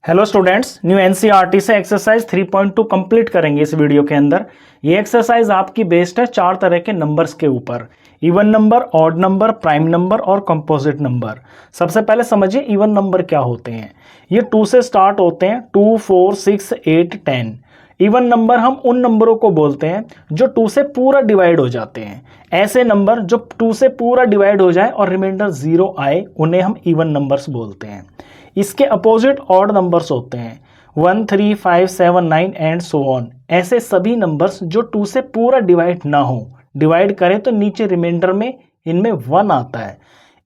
Hello students, new NCERT से exercise 3.2 complete करेंगे इस वीडियो के अंदर। ये एक्सरसाइज आपकी बेस्ड है 4 तरह के नंबर्स के ऊपर: even number, odd number, prime number और कंपोजिट नंबर। सबसे पहले समझिए इवन नंबर क्या होते हैं। ये 2 से स्टार्ट होते हैं, 2, 4, 6, 8, 10। इवन नंबर हम उन नंबरों को बोलते हैं जो 2 से पूरा डिवाइड हो जाते हैं। ऐसे नंबर जो 2 से पूरा डिवाइड हो जाए और रिमाइंडर 0 आए, उन्हें हम इवन नंबर्स बोलते हैं। इसके अपोजिट ऑड नंबर्स होते हैं, 1, 3, 5, 7, 9 एंड सो ऑन। ऐसे सभी नंबर्स जो 2 से पूरा डिवाइड ना हो, डिवाइड करें तो नीचे रिमाइंडर में इनमें 1 आता है।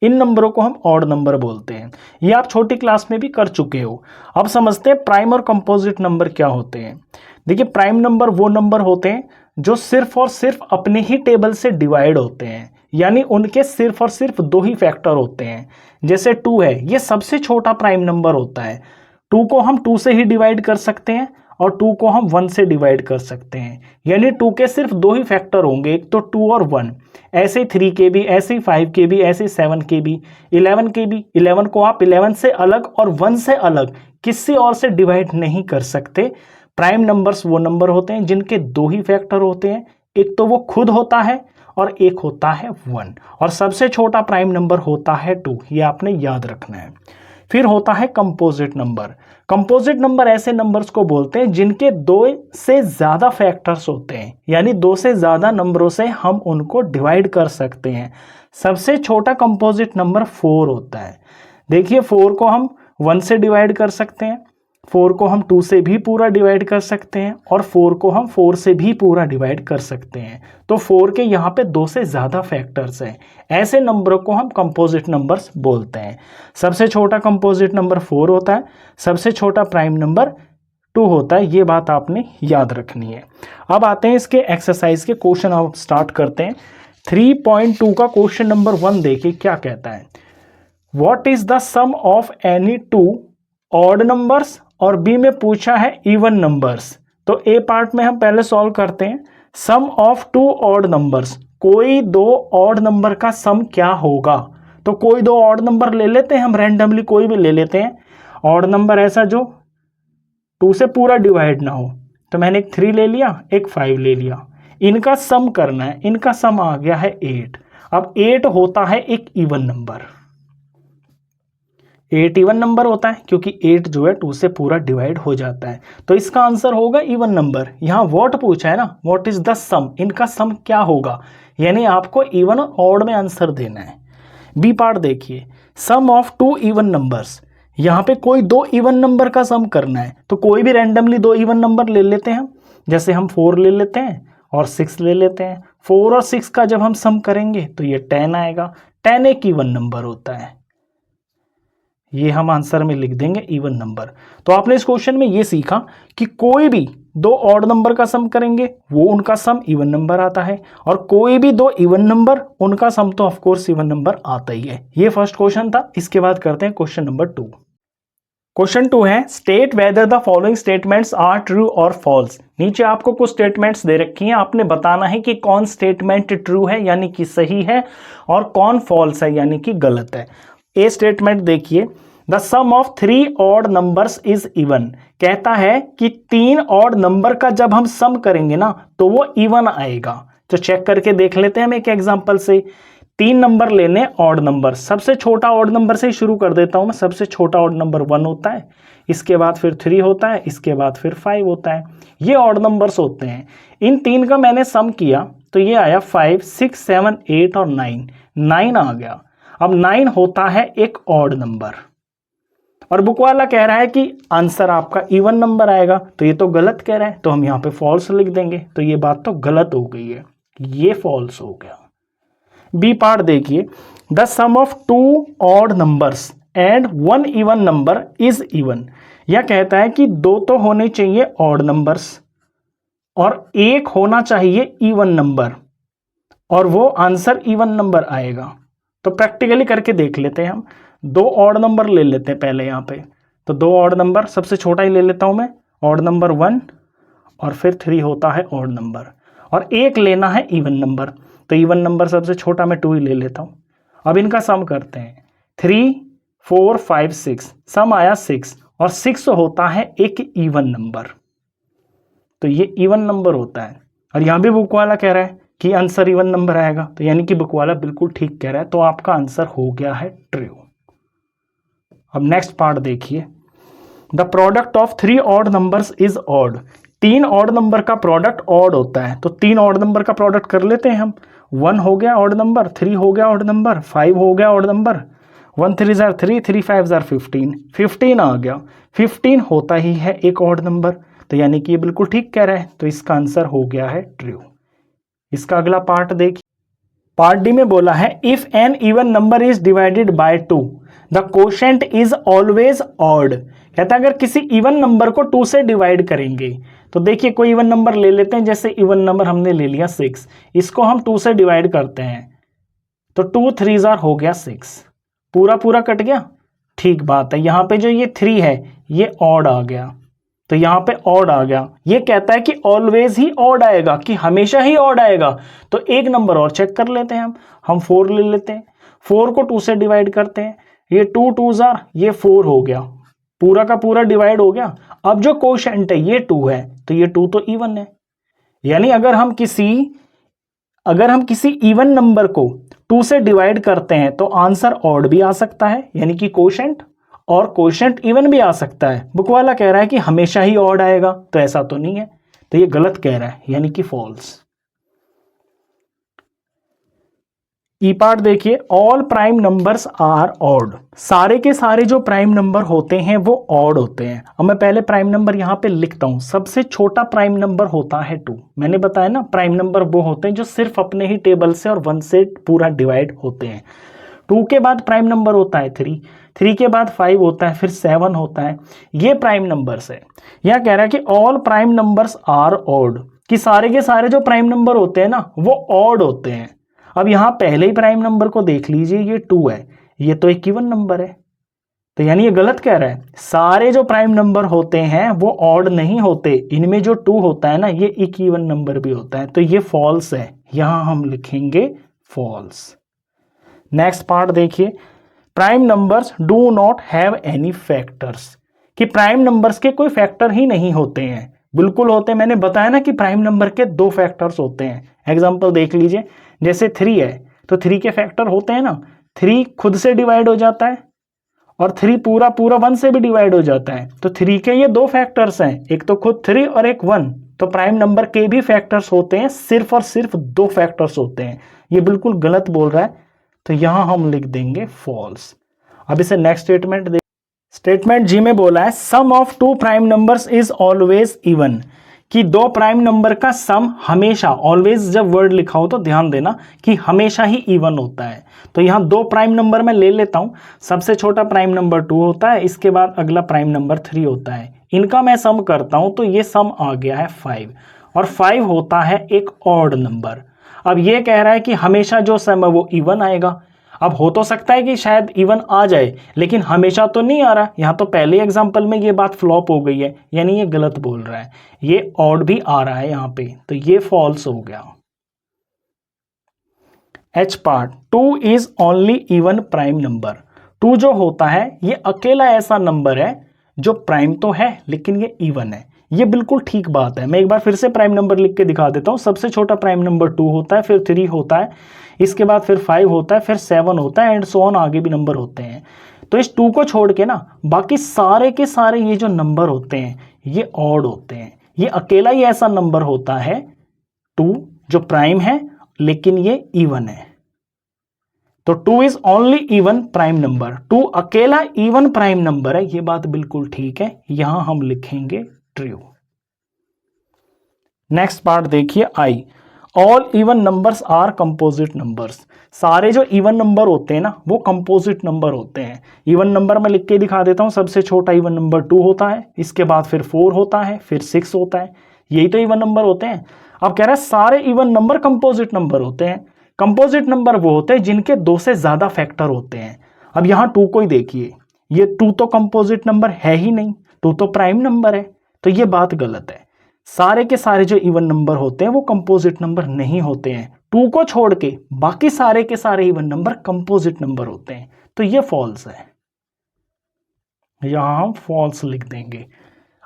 इन नंबरों को हम ऑड नंबर बोलते हैं। ये आप छोटी क्लास में भी कर चुके हो। अब समझते हैं प्राइम और कंपोजिट नंबर क्या होते हैं। देखिए, प्राइम नंबर वो नंबर होते हैं जो सिर्फ और सिर्फ अपने ही टेबल से डिवाइड होते हैं, यानी उनके सिर्फ और सिर्फ 2 ही फैक्टर होते हैं। जैसे 2 है, ये सबसे छोटा प्राइम नंबर होता है। 2 को हम 2 से ही डिवाइड कर सकते हैं और 2 को हम 1 से डिवाइड कर सकते हैं, यानी 2 के सिर्फ 2 ही फैक्टर होंगे, एक तो 2 और 1। ऐसे 3 के भी, ऐसे 5 के भी, ऐसे 7 के भी, 11 के भी। 11 को आप 11 से अलग और 1 से अलग किसी और से डिवाइड नहीं कर सकते। प्राइम नंबर्स वो नंबर होते हैं जिनके 2 ही फैक्टर होते हैं, एक तो वो खुद होता है और एक होता है 1। और सबसे छोटा प्राइम नंबर होता है 2, ये आपने याद रखना है। फिर होता है कंपोजिट नंबर। कंपोजिट नंबर ऐसे नंबर्स को बोलते हैं जिनके 2 से ज़्यादा फैक्टर्स होते हैं, यानी 2 से ज़्यादा नंबरों से हम उनको डिवाइड कर सकते हैं। सबसे छोटा कंपोजिट नंबर 4 होता है। देखिए, 4 को हम 1 से डिवाइड कर सकते हैं, 4 को हम 2 से भी पूरा डिवाइड कर सकते हैं और 4 को हम 4 से भी पूरा डिवाइड कर सकते हैं। तो 4 के यहाँ पे 2 से ज़्यादा फैक्टर्स हैं। ऐसे नंबरों को हम कंपोजिट नंबर्स बोलते हैं। सबसे छोटा कंपोजिट नंबर 4 होता है, सबसे छोटा प्राइम नंबर 2 होता है। ये बात आपने याद रखनी है। अब आते हैं इसके एक्सरसाइज के क्वेश्चन, आप स्टार्ट करते हैं। 3.2 का क्वेश्चन नंबर 1 देखिए क्या कहता है। What is the sum of any 2 odd numbers, और बी में पूछा है इवन नंबर्स। तो ए पार्ट में हम पहले सॉल्व करते हैं। सम ऑफ 2 ऑड नंबर्स, कोई 2 ऑड नंबर का सम क्या होगा। तो कोई 2 ऑड नंबर ले लेते हैं हम, रैंडमली कोई भी ले लेते हैं। ऑड नंबर ऐसा जो 2 से पूरा डिवाइड ना हो। तो मैंने एक 3 ले लिया, एक 5 ले लिया। इनका सम करना है, इनका सम आ गया है 8। अब 8 होता है एक इवन नंबर। 8 इवन नंबर होता है क्योंकि 8 जो है 2 से पूरा डिवाइड हो जाता है। तो इसका आंसर होगा इवन नंबर। यहाँ व्हाट पूछा है ना, व्हाट इज द सम, इनका सम क्या होगा, यानी आपको इवन और ऑड में आंसर देना है। बी पार्ट देखिए, सम ऑफ 2 इवन नंबर्स। यहाँ पे कोई 2 इवन नंबर का सम करना है, तो कोई भी रैंडमली 2 इवन नंबर ले लेते हैं हम। जैसे हम 4 ले लेते हैं और 6 ले लेते हैं। 4 और 6 का जब हम सम करेंगे तो ये 10 आएगा। 10 एक इवन नंबर होता है, ये हम आंसर में लिख देंगे इवन नंबर। तो आपने इस क्वेश्चन में ये सीखा कि कोई भी 2 ऑड नंबर का सम करेंगे वो उनका सम इवन नंबर आता है, और कोई भी 2 इवन नंबर उनका सम तो ऑफ कोर्स इवन नंबर आता ही है। ये फर्स्ट क्वेश्चन था। इसके बाद करते हैं क्वेश्चन नंबर 2। क्वेश्चन 2 है, state whether the following statements are true और फॉल्स। नीचे आपको कुछ स्टेटमेंट्स दे रखी हैं, आपने बताना है कि कौन स्टेटमेंट ट्रू है यानी कि सही है और कौन फॉल्स है यानी कि गलत है। ए स्टेटमेंट देखिए, the sum of 3 odd numbers is even. कहता है कि 3 ऑड नंबर का जब हम सम करेंगे ना तो वो इवन आएगा। तो चेक करके देख लेते हैं हम एक एग्जांपल से। 3 नंबर लेने ऑड नंबर, सबसे छोटा ऑड नंबर से ही शुरू कर देता हूं मैं। सबसे छोटा ऑड नंबर 1 होता है, इसके बाद फिर 3 होता है, इसके बाद फिर 5 होता है। ये ऑड नंबर्स होते हैं। इन 3 का मैंने सम किया तो ये आया 5, 6, 7, 8 और 9 आ गया। अब 9 होता है एक ऑड नंबर, और बुक वाला कह रहा है कि आंसर आपका इवन नंबर आएगा। तो ये तो गलत कह रहा है, तो हम यहाँ पे फॉल्स लिख देंगे। तो ये बात तो गलत हो गई है, ये फॉल्स हो गया। बी पार्ट देखिए, the sum of 2 odd numbers and 1 even number is even. यह कहता है कि 2 तो होने चाहिए ऑड नंबर्स और 1 होना चाहिए इवन नंबर, और वो आंसर इवन नंबर आएगा। तो प्रैक्टिकली करके देख लेते हैं हम। 2 ऑड नंबर ले लेते हैं पहले यहाँ पे। तो 2 ऑड नंबर, सबसे छोटा ही ले लेता हूँ मैं, ऑड नंबर 1, और फिर 3 होता है ऑड नंबर, और 1 लेना है इवन नंबर। तो इवन नंबर सबसे छोटा मैं 2 ही ले लेता हूँ। अब इनका सम करते हैं। 3, 4, 5, 6, सम आया 6, और 6 होता है एक इवन नंबर, तो ये इवन नंबर होता है। और यहां भी बुक वाला कह रहा है कि आंसर इवन नंबर आएगा, तो यानी कि बुक वाला बिल्कुल ठीक कह रहा है, तो आपका आंसर हो गया है ट्रू। अब नेक्स्ट पार्ट देखिए, the product of 3 odd numbers is odd. 3 odd number का प्रोडक्ट ऑड होता है, तो 3 ऑड नंबर का प्रोडक्ट कर लेते हैं हम। 1 हो गया ऑड नंबर, 3 हो गया ऑड नंबर, 5 हो गया ऑड नंबर, 1 3 जार 3, 3 5 जार 15, 15 आ गया। 15 होता ही है एक ऑड नंबर, तो यानी कि ये बिल्कुल ठीक कह रहा है, तो इसका आंसर हो गया है ट्रू। इसका अगला पार्ट देखिए, पार्ट डी में बोला है if an even number is divided by 2 the quotient is always odd. कहता है अगर किसी इवन नंबर को 2 से डिवाइड करेंगे, तो देखिए कोई इवन नंबर ले लेते हैं, जैसे इवन नंबर हमने ले लिया 6, इसको हम 2 से डिवाइड करते हैं, तो 2 3 जार हो गया 6, पूरा पूरा कट गया। ठीक बात है, यहाँ पे जो ये 3 है ये ऑड आ गया, तो यहाँ पे ऑड आ गया। ये कहता है कि ऑलवेज ही ऑड आएगा, कि हमेशा ही ऑड आएगा, तो एक नंबर और चेक कर लेते हैं हम 4 ले लेते हैं, 4 को 2 से डिवाइड करते हैं, ये 2 2 जार ये 4 हो गया, पूरा का पूरा डिवाइड हो गया। अब जो कोशेंट है ये 2 है, तो ये 2 तो इवन है, यानी अगर हम किसी इवन नंबर को 2 से डिवाइड करते हैं तो आंसर ऑड भी आ सकता है, यानी कि कोशेंट, और कोशेंट इवन भी आ सकता है। बुक वाला कह रहा है कि हमेशा ही ऑड आएगा, तो ऐसा तो नहीं है, तो ये गलत कह रहा है, यानी कि फॉल्स। ई पार्ट देखिए, all prime numbers are odd. सारे के सारे जो प्राइम नंबर होते हैं वो ऑड होते हैं। अब मैं पहले प्राइम नंबर यहां पे लिखता हूं। सबसे छोटा प्राइम नंबर होता है 2। मैंने बताया ना, प्राइम नंबर वो होते हैं जो सिर्फ अपने ही टेबल से और 1 से पूरा डिवाइड होते हैं। 2 के बाद प्राइम नंबर होता है 3, 3 के बाद 5 होता है, फिर 7 होता है। ये प्राइम नंबर्स है। यह कह रहा है कि all prime numbers are odd, कि सारे के सारे जो प्राइम नंबर होते हैं ना वो ऑड होते हैं। अब यहां पहले ही प्राइम नंबर को देख लीजिए, ये 2 है, ये तो एक इवन नंबर है, तो यानी ये गलत कह रहा है। सारे जो प्राइम नंबर होते हैं वो ऑड नहीं होते, इनमें जो 2 होता है ना ये एक इवन नंबर भी होता है, तो ये फॉल्स है, यहां हम लिखेंगे फॉल्स। नेक्स्ट पार्ट देखिए, prime numbers do not have any factors, कि प्राइम नंबर्स के कोई फैक्टर ही नहीं होते हैं। बिल्कुल होते हैं, मैंने बताया ना कि प्राइम नंबर के 2 फैक्टर्स होते हैं। एग्जांपल देख लीजिए, जैसे 3 है तो 3 के फैक्टर होते हैं ना, 3 खुद से डिवाइड हो जाता है और 3 पूरा पूरा 1 से भी डिवाइड हो जाता है, तो 3 के ये 2 फैक्टर्स हैं, एक तो खुद 3 और एक 1। तो प्राइम नंबर के भी फैक्टर्स होते हैं, सिर्फ और सिर्फ 2 फैक्टर्स होते हैं। ये बिल्कुल गलत बोल रहा है, तो यहां हम लिख देंगे फॉल्स। अब इसे नेक्स्ट स्टेटमेंट देख, स्टेटमेंट जी में बोला है sum of 2 prime numbers is always even, कि 2 प्राइम नंबर का सम हमेशा, ऑलवेज जब वर्ड लिखा हो तो ध्यान देना कि हमेशा ही इवन होता है। तो यहां 2 प्राइम नंबर मैं ले लेता हूं, सबसे छोटा प्राइम नंबर 2 होता है, इसके बाद अगला प्राइम नंबर 3 होता है, इनका मैं सम करता हूं तो ये सम आ गया है 5, और 5 होता है एक ऑड नंबर। अब ये कह रहा है कि हमेशा जो सम है वो इवन आएगा। अब हो तो सकता है कि शायद इवन आ जाए, लेकिन हमेशा तो नहीं आ रहा। यहां तो पहले एग्जांपल में ये बात फ्लॉप हो गई है, यानी ये गलत बोल रहा है, ये ऑड भी आ रहा है यहां पे, तो ये फॉल्स हो गया। H part, 2 is only even prime number. 2 जो होता है ये अकेला ऐसा नंबर है जो प्राइम तो है लेकिन ये इवन है। ये बिल्कुल ठीक बात है। मैं एक बार फिर से प्राइम नंबर लिख के दिखा देता हूं। सबसे छोटा प्राइम नंबर 2 होता है, फिर 3 होता है, इसके बाद फिर 5 होता है, फिर 7 होता है, एंड सो ऑन, आगे भी नंबर होते हैं। तो इस 2 को छोड़ के ना बाकी सारे के सारे ये जो नंबर होते हैं ये ऑड होते हैं। ये अकेला ही ऐसा नंबर होता है 2 जो प्राइम है लेकिन ये इवन है। तो 2 is only even prime number, 2 अकेला इवन प्राइम नंबर है, ये बात बिल्कुल ठीक है, यहां हम लिखेंगे ट्रू। नेक्स्ट पार्ट देखिए, I, all even numbers are composite numbers. सारे जो इवन नंबर होते हैं ना वो कंपोजिट नंबर होते हैं। इवन नंबर मैं लिख के दिखा देता हूं। सबसे छोटा इवन नंबर 2 होता है, इसके बाद फिर 4 होता है, फिर 6 होता है, यही तो इवन नंबर होते हैं। अब कह रहा है सारे इवन नंबर कंपोजिट नंबर होते हैं। कंपोजिट नंबर वो होते हैं जिनके 2 से ज्यादा फैक्टर होते हैं। अब यहां 2 को ही देखिए, ये 2 तो कंपोजिट नंबर है ही नहीं, 2 तो प्राइम नंबर है, तो ये बात गलत है। सारे के सारे जो इवन नंबर होते हैं वो कंपोजिट नंबर नहीं होते हैं। 2 को छोड़ के बाकी सारे के सारे इवन नंबर कंपोजिट नंबर होते हैं, तो ये फॉल्स है। यहाँ हम फॉल्स लिख देंगे।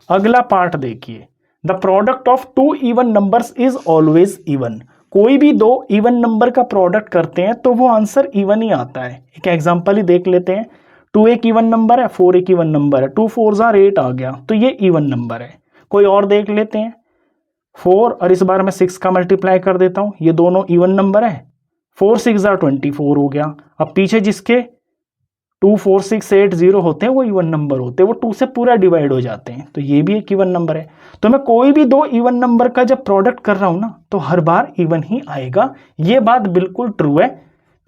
अगला पार्ट देखिए, the product of two even numbers is always even. कोई भी दो इवन नंबर का प्रोडक्ट करते हैं तो वो आंसर इवन ही आता है। एक एग्जांपल ही देख लेते हैं। 2 एक इवन नंबर है, 4 एक इवन नंबर है, 2 4 जार 8 आ गया, तो ये इवन नंबर है। कोई और देख लेते हैं, 4 और इस बार मैं 6 का मल्टीप्लाई कर देता हूँ, ये दोनों इवन नंबर है, 4 6 जार 24 हो गया। अब पीछे जिसके 2 4 6 8 0 होते हैं वो इवन नंबर होते हैं, वो 2 से पूरा डिवाइड हो जाते हैं, तो ये भी एक इवन नंबर है। तो मैं कोई भी दो इवन नंबर का जब प्रोडक्ट कर रहा हूं ना तो हर बार इवन ही आएगा। ये बात बिल्कुल ट्रू है,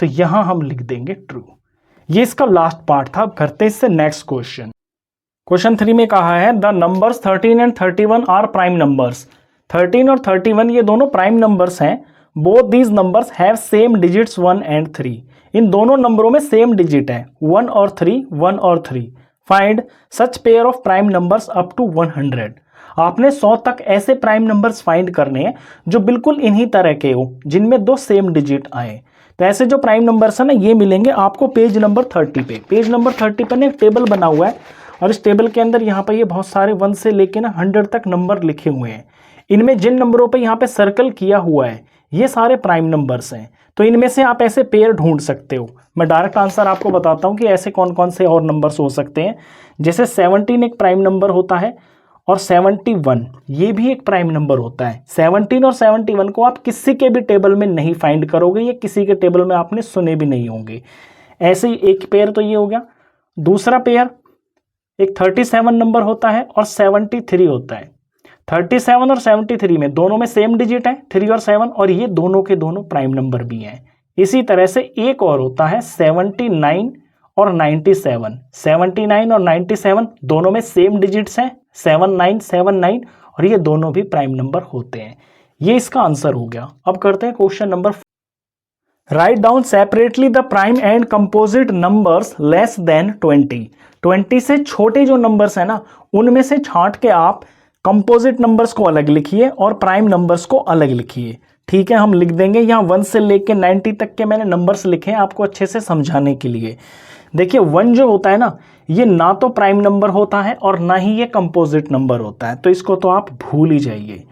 तो यहां हम लिख देंगे ट्रू। ये इसका लास्ट पार्ट था। अब करते हैं इससे नेक्स्ट क्वेश्चन। क्वेश्चन 3 में कहा है the numbers 13 and 31 are prime numbers. 13 और 31 ये दोनों प्राइम नंबर्स हैं। Both these numbers have same digits 1 and 3। इन दोनों नंबरों में सेम डिजिट है 1 और 3, 1 और 3। Find such pair of prime numbers up to 100। आपने 100 तक ऐसे प्राइम नंबर्स फाइंड करने हैं जो बिल्कुल इन्हीं तरह के हो, जिनमें दो सेम डिजिट आए। तो ऐसे जो प्राइम नंबर्स है ना, ये मिलेंगे आपको पेज नंबर 30 पे। पेज नंबर 30 पे ना एक टेबल बना हुआ है, और इस टेबल के अंदर यहाँ पर ये बहुत सारे 1 से लेके ना 100 तक नंबर लिखे हुए हैं। इनमें जिन नंबरों पे यहाँ पे सर्कल किया हुआ है ये सारे प्राइम नंबर्स हैं। तो इनमें से आप ऐसे पेयर ढूंढ सकते हो। मैं डायरेक्ट आंसर आपको बताता हूँ कि ऐसे कौन कौन से और नंबर्स हो सकते हैं। जैसे 17 एक प्राइम नंबर होता है, और 71 ये भी एक प्राइम नंबर होता है। 17 और 71 को आप किसी के भी टेबल में नहीं फाइंड करोगे, ये किसी के टेबल में आपने सुने भी नहीं होंगे। ऐसे ही एक पेयर तो ये हो गया। दूसरा पेयर एक 37 नंबर होता है और 73 होता है। 37 और 73 में दोनों में सेम डिजिट है 3 और 7, और ये दोनों के दोनों प्राइम नंबर भी हैं। इसी तरह से एक और होता है 79 और 97। 79 और 97 दोनों में सेम डिजिट्स हैं 7979, और ये दोनों भी प्राइम नंबर होते हैं। ये इसका आंसर हो गया। अब करते हैं question number. Write down separately the prime and composite numbers less than 20। 20 से छोटे जो नंबर्स हैं ना, उनमें से छांट के आप कंपोजिट नंबर्स को अलग लिखिए और प्राइम नंबर्स को अलग लिखिए। ठीक है, हम लिख देंगे। यहाँ 1 से लेके 90 तक के मैंने नंबर्स लिखे हैं आपको अच्छे से समझाने के लिए। देखिए 1 जो होता है ना, ये ना तो प्राइम नंबर होता है और ना ही ये कंपोजिट नंबर होता है, तो इसको तो आप भूल ही जाइए।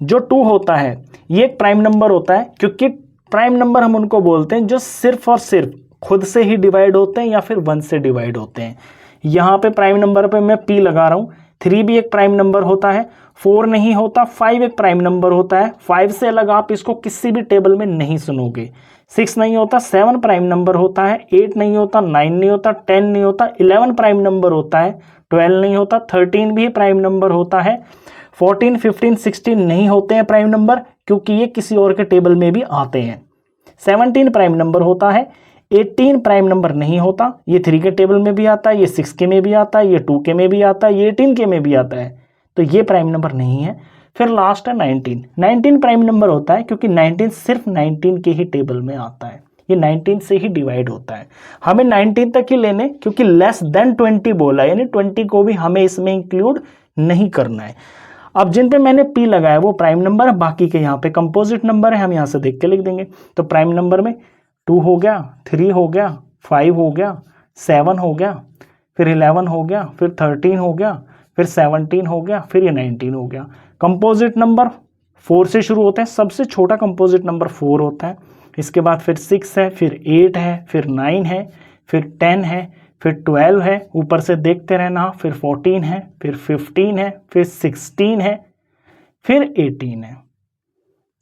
जो 2 होता है ये एक प्राइम नंबर होता है, क्योंकि प्राइम नंबर हम उनको बोलते हैं जो सिर्फ और सिर्फ खुद से ही डिवाइड होते हैं या फिर 1 से डिवाइड होते हैं। यहाँ पे प्राइम नंबर पे मैं P लगा रहा हूँ। 3 भी एक प्राइम नंबर होता है, 4 नहीं होता, 5 एक प्राइम नंबर होता है। 5 से अलग आप इसको किसी भी टेबल में नहीं सुनोगे। 6 नहीं होता, 7 प्राइम नंबर होता है। 8 नहीं होता, 9 नहीं होता, 10 नहीं होता, 11 प्राइम नंबर होता है। 12 नहीं होता, 13 भी प्राइम नंबर होता है। 14 15 16 नहीं होते हैं प्राइम नंबर, क्योंकि ये किसी और के टेबल में भी आते हैं। 17 प्राइम नंबर होता है। 18 प्राइम नंबर नहीं होता, ये 3 के टेबल में भी आता है, ये 6 के में भी आता है, ये 2 के में भी आता है, ये 18 के में भी आता है, तो ये प्राइम नंबर नहीं है। फिर लास्ट है 19। 19 प्राइम नंबर होता है, क्योंकि 19 सिर्फ 19 के ही टेबल में आता है, ये 19 से ही डिवाइड होता है। हमें 19 तक ही लेने, क्योंकि लेस देन 20 बोला, यानी 20 को भी हमें इसमें इंक्लूड नहीं करना है। अब जिन पे मैंने P लगाया वो प्राइम नंबर है, बाकी के यहाँ पे कंपोजिट नंबर है, हम यहाँ से देख के लिख देंगे। तो प्राइम नंबर में 2 हो गया, 3 हो गया, 5 हो गया, 7 हो गया, फिर 11 हो गया, फिर 13 हो गया, फिर 17 हो गया, फिर ये 19 हो गया। कंपोजिट नंबर 4 से शुरू होते हैं, सबसे छोटा कंपोजिट नंबर 4 होता है। इसके बाद फिर 6 है, फिर 8 है, फिर 9 है, फिर 10 है, फिर 12 है, ऊपर से देखते रहना, फिर 14 है, फिर 15 है, फिर 16 है, फिर 18 है।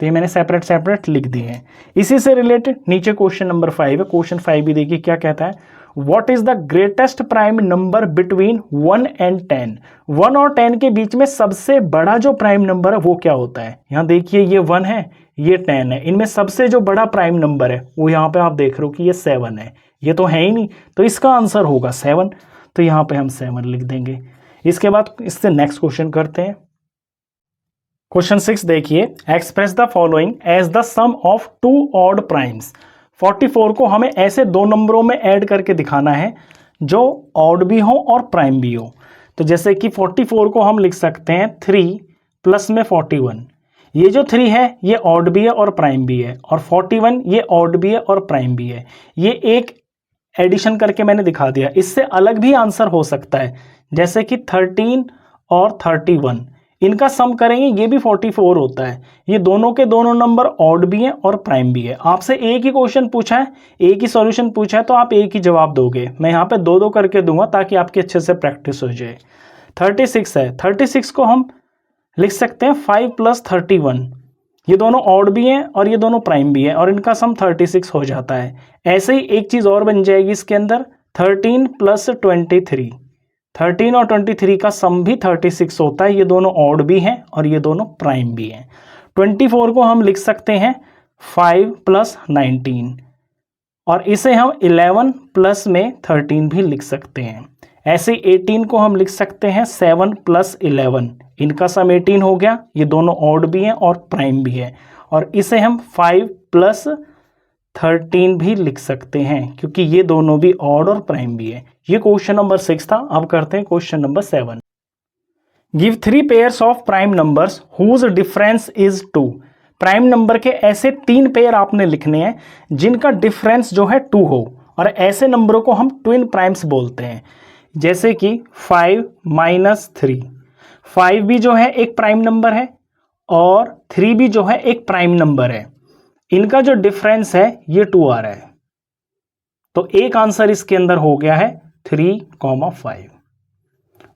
तो ये मैंने सेपरेट सेपरेट लिख दिए हैं। इसी से रिलेटेड नीचे क्वेश्चन नंबर 5 है। क्वेश्चन 5 भी देखिए क्या कहता है। What is the greatest prime number between 1 and 10। 1 और 10 के बीच में सबसे बड़ा जो प्राइम नंबर है वो क्या होता है। यहाँ देखिए ये 1 है, ये 10 है, इनमें सबसे जो बड़ा प्राइम नंबर है वो यहाँ पे आप देख रहे हो कि ये 7 है। ये तो है ही नहीं, तो इसका आंसर होगा 7। तो यहाँ पे हम 7 लिख देंगे। इसके बाद इससे नेक्स्ट क्वेश्चन करते हैं। क्वेश्चन 6 देखिए। Express the following as the sum of 2 odd primes. 44 को हमें ऐसे दो नंबरों में ऐड करके दिखाना है जो ऑड भी हो और प्राइम भी हो। तो जैसे कि 44 को हम लिख सकते हैं 3 प्लस में 41। ये जो 3 है ये ऑड भी है और प्राइम भी है, और 41 ये ऑड भी है और प्राइम भी है। ये एक एडिशन करके मैंने दिखा दिया। इससे अलग भी आंसर हो सकता है, जैसे कि 13 और 31, इनका सम करेंगे ये भी 44 होता है। ये दोनों के दोनों नंबर ऑड भी हैं और प्राइम भी है। आपसे एक ही क्वेश्चन पूछा है, एक ही सॉल्यूशन पूछा है, तो आप एक ही जवाब दोगे। मैं यहाँ पे दो दो करके दूंगा ताकि आपकी अच्छे से प्रैक्टिस हो जाए। 36 है, 36 को हम लिख सकते हैं 5 + 31। ये दोनों ऑड भी हैं और ये दोनों प्राइम भी है और इनका सम 36 हो जाता है। ऐसे ही एक चीज़ और बन जाएगी इसके अंदर, 13 + 23। 13 और 23 का सम भी 36 होता है। ये दोनों ऑड भी हैं और ये दोनों प्राइम भी हैं। 24 को हम लिख सकते हैं 5 + 19 और इसे हम 11 प्लस में 13 भी लिख सकते हैं। ऐसे 18 को हम लिख सकते हैं 7 + 11, इनका सम 18 हो गया। ये दोनों ऑड भी हैं और प्राइम भी है और इसे हम 5 + 13 भी लिख सकते हैं क्योंकि ये दोनों भी ऑड और प्राइम भी है। ये क्वेश्चन नंबर 6 था। अब करते हैं question number 7। Give 3 pairs of prime numbers whose difference is 2। Prime number के ऐसे 3 पेयर आपने लिखने हैं जिनका डिफरेंस जो है 2 हो, और ऐसे नंबरों को हम ट्विन प्राइम्स बोलते हैं। जैसे कि 5 - 3, 5 भी जो है एक प्राइम नंबर है और 3 भी जो है एक प्राइम नंबर है। इनका जो डिफरेंस है ये 2 आ रहा है, तो एक आंसर इसके अंदर हो गया है 3,5।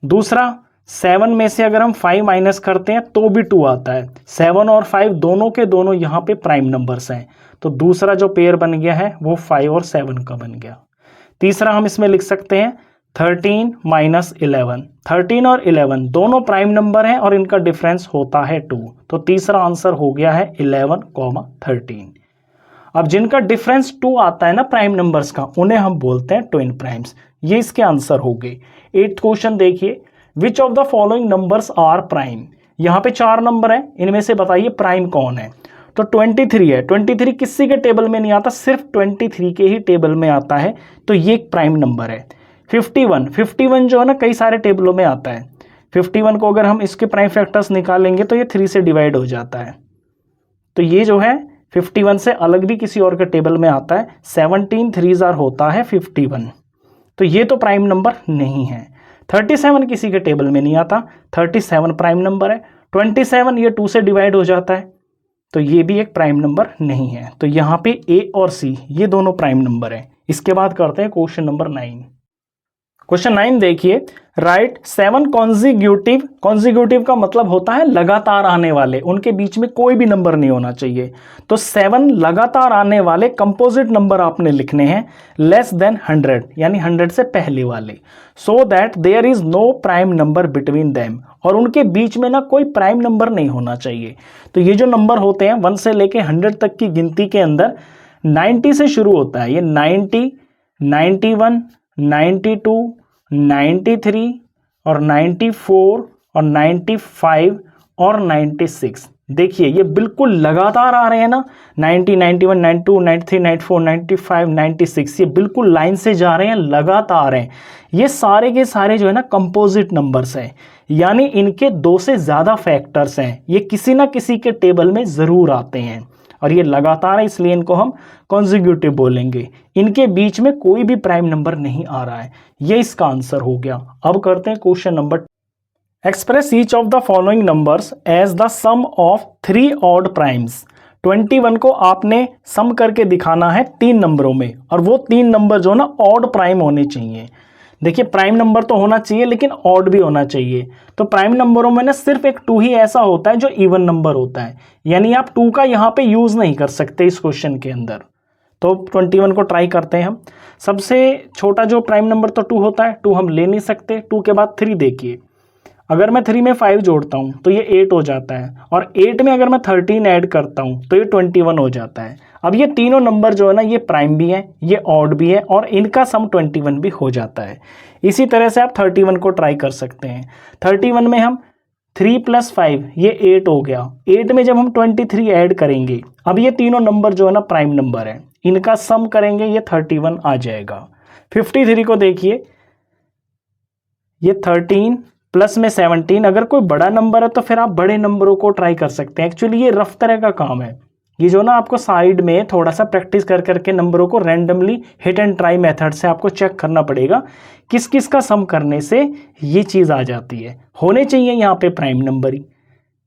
दूसरा, 7 में से अगर हम 5 माइनस करते हैं तो भी 2 आता है। 7 और 5 दोनों के दोनों यहाँ पे प्राइम नंबर्स हैं, तो दूसरा जो पेयर बन गया है वो 5 और 7 का बन गया। तीसरा हम इसमें लिख सकते हैं 13 - 11। 13 और 11 दोनों प्राइम नंबर हैं और इनका डिफरेंस होता है 2, तो तीसरा आंसर हो गया है 11, 13। अब जिनका डिफरेंस 2 आता है ना प्राइम नंबर्स का, उन्हें हम बोलते हैं ट्विन प्राइम्स। ये इसके आंसर हो गए। 8th क्वेश्चन देखिए, which of the following numbers are prime. यहाँ पे 4 नंबर हैं, इनमें से बताइए प्राइम कौन है। तो 23 है। 23 किसी के टेबल में नहीं आता, सिर्फ 23 के ही टेबल में आता है, तो ये एक प्राइम नंबर है। 51 जो है ना कई सारे टेबलों में आता है। 51 को अगर हम इसके प्राइम फैक्टर्स निकालेंगे तो ये 3 से डिवाइड हो जाता है, तो ये जो है 51 से अलग भी किसी और के टेबल में आता है। 17 3s होता है 51, तो ये तो प्राइम नंबर नहीं है। 37 किसी के टेबल में नहीं आता, 37 प्राइम नंबर है। 27 ये 2 से डिवाइड हो जाता है, तो ये भी एक प्राइम नंबर नहीं है। तो यहाँ पे ए और सी ये दोनों प्राइम नंबर हैं। इसके बाद करते हैं क्वेश्चन नंबर 9। क्वेश्चन 9 देखिए, राइट 7 कॉन्जिक्यूटिव। कॉन्जिक्यूटिव का मतलब होता है लगातार आने वाले, उनके बीच में कोई भी नंबर नहीं होना चाहिए। तो 7 लगातार आने वाले कंपोजिट नंबर आपने लिखने हैं लेस देन 100, यानी 100 से पहले वाले, so that there is no prime number between them, और उनके बीच में ना कोई प्राइम नंबर नहीं होना चाहिए। तो ये जो नंबर होते हैं 1 से लेके 100 तक की गिनती के अंदर 90 से शुरू होता है। ये 90, 91, 92, 93 और 94 और 95 और 96। देखिए ये बिल्कुल लगातार आ रहे हैं ना, 90, 91, 92, 93, 94, 95, 96, ये बिल्कुल लाइन से जा रहे हैं, लगातार हैं। ये सारे के सारे जो है ना कंपोजिट नंबर्स हैं, यानी इनके 2 से ज़्यादा फैक्टर्स हैं। ये किसी ना किसी के टेबल में ज़रूर आते हैं और ये लगातार है, इसलिए इनको हम कॉन्जिक्यूटिव बोलेंगे। इनके बीच में कोई भी प्राइम नंबर नहीं आ रहा है, ये इसका आंसर हो गया। अब करते हैं question number. Express each of the following numbers as the sum of 3 odd primes. 21 को आपने सम करके दिखाना है 3 नंबरों में, और वो 3 नंबर जो ना ऑड प्राइम होने चाहिए। देखिए प्राइम नंबर तो होना चाहिए लेकिन ऑड भी होना चाहिए। तो प्राइम नंबरों में ना सिर्फ एक 2 ही ऐसा होता है जो इवन नंबर होता है, यानी आप 2 का यहाँ पे यूज़ नहीं कर सकते इस क्वेश्चन के अंदर। तो 21 को ट्राई करते हैं हम। सबसे छोटा जो प्राइम नंबर तो 2 होता है, 2 हम ले नहीं सकते। 2 के बाद 3 देखिए, अगर मैं 3 में 5 जोड़ता हूँ तो ये 8 हो जाता है, और 8 में अगर मैं 13 ऐड करता हूँ तो ये 21 हो जाता है। अब ये तीनों नंबर जो है ना ये प्राइम भी है, ये ऑड भी है, और इनका सम 21 भी हो जाता है। इसी तरह से आप 31 को ट्राई कर सकते हैं। 31 में हम 3 + 5 ये 8 हो गया। 8 में जब हम 23 ऐड करेंगे, अब ये तीनों नंबर जो है ना प्राइम नंबर है, इनका सम करेंगे ये 31 आ जाएगा। 53 को देखिए, ये 13 प्लस में 17, अगर कोई बड़ा नंबर है तो फिर आप बड़े नंबरों को ट्राई कर सकते हैं। एक्चुअली ये रफ तरह का काम है, ये जो ना आपको साइड में थोड़ा सा प्रैक्टिस कर करके नंबरों को randomly hit and try method से आपको चेक करना पड़ेगा किस किस का सम करने से ये चीज़ आ जाती है। होने चाहिए यहाँ पे प्राइम नंबर ही।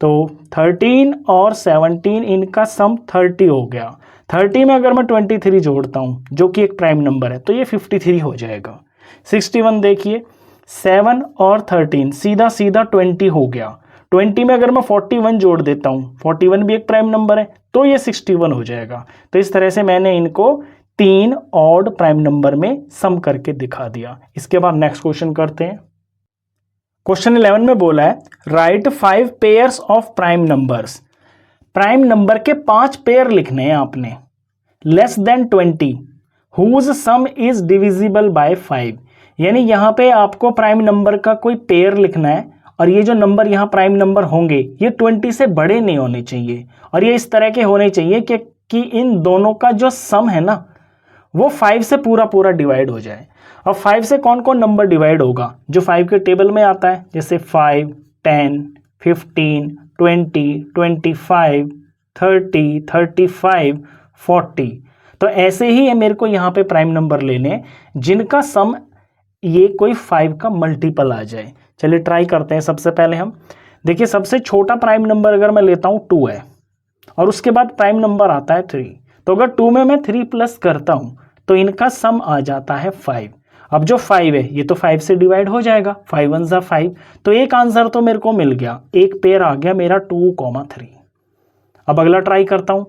तो 13 और 17 इनका सम 30 हो गया। 30 में अगर मैं 23 जोड़ता हूँ जो कि एक प्राइम नंबर है तो ये 53 हो जाएगा। 61 देखिए, 7 और 13 सीधा सीधा 20 हो गया। 20 में अगर मैं 41 जोड़ देता हूँ, 41 भी एक प्राइम नंबर है तो ये 61 हो जाएगा। तो इस तरह से मैंने इनको 3 ऑड प्राइम नंबर में सम करके दिखा दिया। इसके बाद नेक्स्ट क्वेश्चन करते हैं। क्वेश्चन 11 में बोला है write 5 pairs of prime numbers. Prime number के 5 पेयर लिखने हैं आपने, less than 20 whose sum is divisible by 5। यानी यहाँ पे आपको प्राइम नंबर का कोई पेयर लिखना है और ये जो नंबर यहाँ प्राइम नंबर होंगे ये 20 से बड़े नहीं होने चाहिए और ये इस तरह के होने चाहिए कि इन दोनों का जो सम है ना वो 5 से पूरा पूरा डिवाइड हो जाए। अब 5 से कौन कौन नंबर डिवाइड होगा जो 5 के टेबल में आता है, जैसे 5, 10, 15, 20, 25, 30, 35, 40। तो ऐसे ही है मेरे को यहाँ पे प्राइम नंबर लेने जिनका सम ये कोई 5 का मल्टीपल आ जाए। चलिए ट्राई करते हैं। सबसे पहले हम देखिए, सबसे छोटा प्राइम नंबर अगर मैं लेता हूँ 2 है और उसके बाद प्राइम नंबर आता है 3। तो अगर 2 में मैं 3 प्लस करता हूँ तो इनका सम आ जाता है 5। अब जो 5 है ये तो 5 से डिवाइड हो जाएगा, 5 1 जा 5। तो एक आंसर तो मेरे को मिल गया, एक पेयर आ गया मेरा 2,3। अब अगला ट्राई करता हूँ।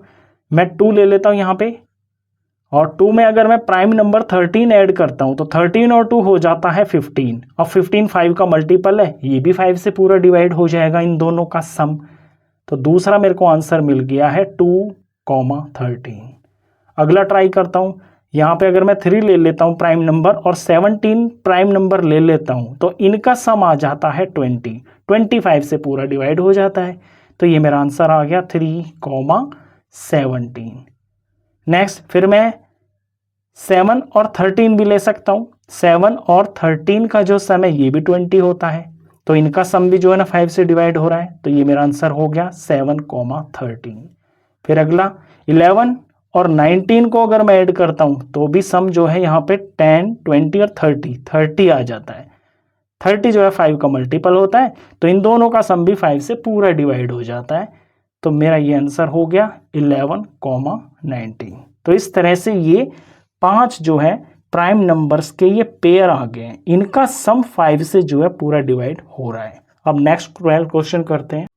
मैं 2 ले लेता हूँ यहाँ पे और 2 में अगर मैं प्राइम नंबर 13 ऐड करता हूँ तो 13 और 2 हो जाता है 15। अब 15 5 का मल्टीपल है, ये भी 5 से पूरा डिवाइड हो जाएगा इन दोनों का सम। तो दूसरा मेरे को आंसर मिल गया है 2,13। अगला ट्राई करता हूँ। यहाँ पे अगर मैं 3 ले लेता हूँ प्राइम नंबर और 17 प्राइम नंबर ले लेता हूँ तो इनका सम आ जाता है 20। 25 से पूरा डिवाइड हो जाता है। तो ये मेरा आंसर आ गया 3,17। नेक्स्ट फिर मैं 7 और 13 भी ले सकता हूँ। 7 और 13 का जो सम है ये भी 20 होता है, तो इनका सम भी जो है ना 5 से डिवाइड हो रहा है। तो ये मेरा आंसर हो गया 7,13। फिर अगला 11 और 19 को अगर मैं ऐड करता हूँ तो भी सम जो है यहाँ पे 10, 20 और 30 आ जाता है। 30 जो है 5 का मल्टीपल होता है, तो इन दोनों का सम भी 5 से पूरा डिवाइड हो जाता है। तो मेरा ये आंसर हो गया 11,19। तो इस तरह से ये 5 जो है प्राइम नंबर्स के ये पेयर आ गए हैं, इनका सम 5 से जो है पूरा डिवाइड हो रहा है। अब नेक्स्ट 12 क्वेश्चन करते हैं।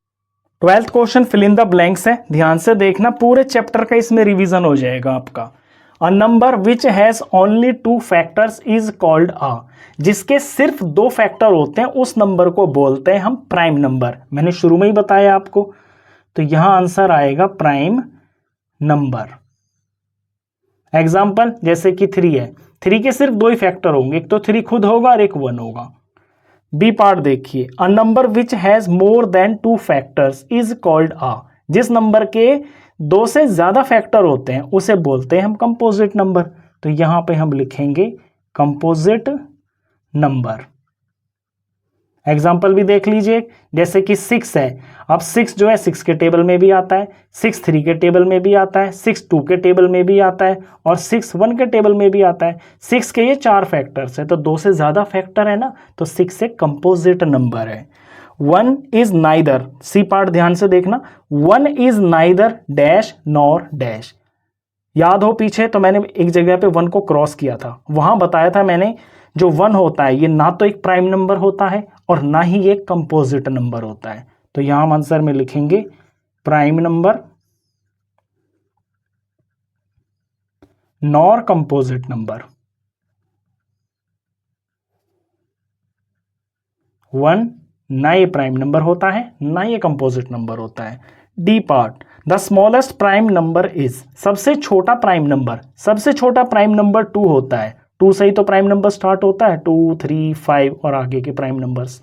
12th question fill in the blanks है, ध्यान से देखना, पूरे चैप्टर का इसमें रिवीजन हो जाएगा आपका। A number which has only 2 factors is called a. जिसके सिर्फ 2 फैक्टर होते हैं उस नंबर को बोलते हैं हम प्राइम नंबर। मैंने शुरू में ही बताया आपको। तो यहां आंसर आएगा प्राइम नंबर। एग्जाम्पल जैसे कि 3 है, 3 के सिर्फ 2 ही फैक्टर होंगे, एक तो 3 खुद होगा और एक 1 होगा। बी पार्ट देखिए, a number which has more than 2 factors is called a. जिस नंबर के 2 से ज्यादा फैक्टर होते हैं उसे बोलते हैं हम कंपोजिट नंबर। तो यहां पे हम लिखेंगे कंपोजिट नंबर। एग्जाम्पल भी देख लीजिए, जैसे कि 6 है। अब 6 जो है 6 के टेबल में भी आता है, 6 3 के टेबल में भी आता है, 6 2 के टेबल में भी आता है और 6 1 के टेबल में भी आता है। 6 के ये 4 फैक्टर्स है, तो 2 से ज़्यादा फैक्टर है ना, तो 6 एक कंपोजिट नंबर है। 1 इज नाइदर, सी पार्ट ध्यान से देखना, 1 is neither dash nor dash. याद हो पीछे तो मैंने एक जगह पे 1 को क्रॉस किया था, वहां बताया था मैंने जो 1 होता है ये ना तो एक प्राइम नंबर होता है और ना ही एक कंपोजिट नंबर होता है। तो यहां हम आंसर में लिखेंगे prime number nor composite number. 1 ना ये प्राइम नंबर होता है ना ये कंपोजिट नंबर होता है। D part, the smallest prime number is, सबसे छोटा प्राइम नंबर, सबसे छोटा प्राइम नंबर 2 होता है। 2 से ही तो प्राइम नंबर स्टार्ट होता है, 2 3 5 और आगे के prime numbers.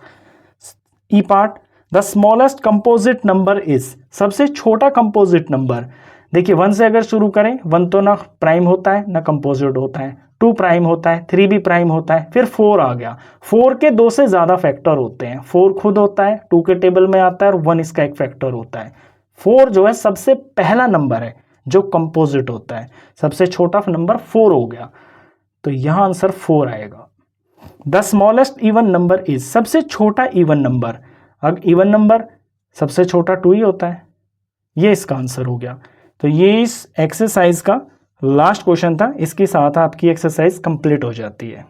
E part, the smallest composite number is, सबसे छोटा कंपोजिट नंबर। देखिए 1 से अगर शुरू करें, 1 तो ना प्राइम होता है ना कंपोजिट होता है, 2 प्राइम होता है, 3 भी प्राइम होता है, फिर 4 आ गया। 4 के 2 से ज्यादा फैक्टर होते हैं, 4 खुद होता है, 2 के टेबल में आता है और 1 इसका एक फैक्टर होता है। 4 जो है सबसे पहला नंबर है, जो कंपोजिट होता है। सबसे छोटा नंबर 4 हो गया, तो यहाँ आंसर 4 आएगा। The smallest even number is, सबसे छोटा इवन नंबर, अब इवन नंबर सबसे छोटा 2 ही होता है, ये इसका आंसर हो गया। तो ये इस एक्सरसाइज का लास्ट क्वेश्चन था, इसके साथ आपकी एक्सरसाइज कंप्लीट हो जाती है।